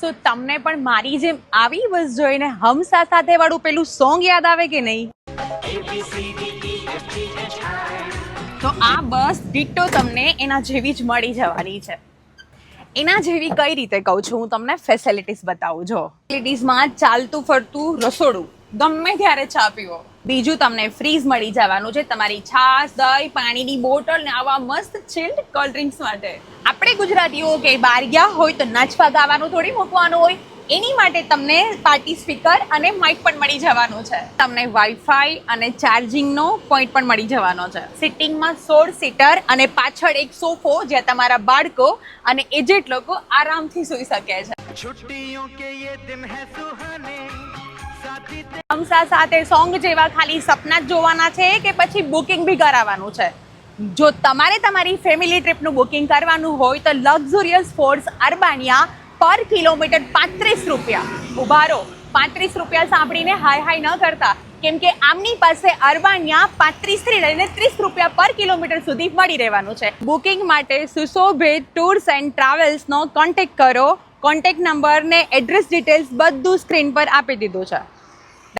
સો તમને પણ મારી જેમ આવી બસ જોઈને હમસા સાથે વાળું પેલું સોંગ યાદ આવે કે નહીં? તો આ બસ ડિટ્ટો તમને એના જેવી જ મળી જવાની છે. એના જેવી કઈ રીતે કહું છું હું તમને ફેસિલિટીઝ બતાવું. જો ફેસિલિટીઝમાં ચાલતું ફરતું રસોડું, ગમે ત્યારે ચા પીવો. બીજું તમને ફ્રીઝ મળી જવાનું છે તમારી છાશ, દહીં, પાણીની બોટલ ને આવા મસ્ત ચિલ્ડ કોલ્ડ ડ્રિંક્સ માટે. આપણે ગુજરાતીઓ કે બહાર ગયા હોય તો નાચવા ગાવાનું થોડી મૂકવાનું હોય, એની માટે તમને પાર્ટી સ્પીકર અને માઇક પણ મળી જવાનું છે. તમને વાઈફાઈ અને ચાર્જિંગનો પોઈન્ટ પણ મળી જવાનો છે. સિટિંગમાં 16 સીટર અને પાછળ એક સોફો જ્યાં તમારા બાળકો અને એજેડ લોકો આરામથી સૂઈ શકે છે. છુટ્ટીઓ કે યે દિન હૈ સુહાને, હમસા સાથે સોંગ જેવા ખાલી સપના જ જોવાના છે કે પછી બુકિંગ બી કરાવવાનું છે? જો તમારે તમારી ફેમિલી ટ્રીપનું બુકિંગ કરવાનું હોય તો લક્ઝુરિયસ ફોર્સ અર્બાનિયા પર કિલોમીટર 35 રૂપિયા. ઉભા રહો, 35 રૂપિયા સાંભળીને હાય હાય ન કરતા, કેમ કે આમની પાસે અર્બાનિયા 35 થી લઈને 30 રૂપિયા પર કિલોમીટર સુધી મળી રહેવાનું છે. બુકિંગ માટે સુશોભિત ટૂર્સ એન્ડ ટ્રાવેલ્સનો કોન્ટેક્ટ કરો. કોન્ટેક્ટ નંબર ને એડ્રેસ ડિટેલ્સ બધું સ્ક્રીન પર આપી દીધું છે.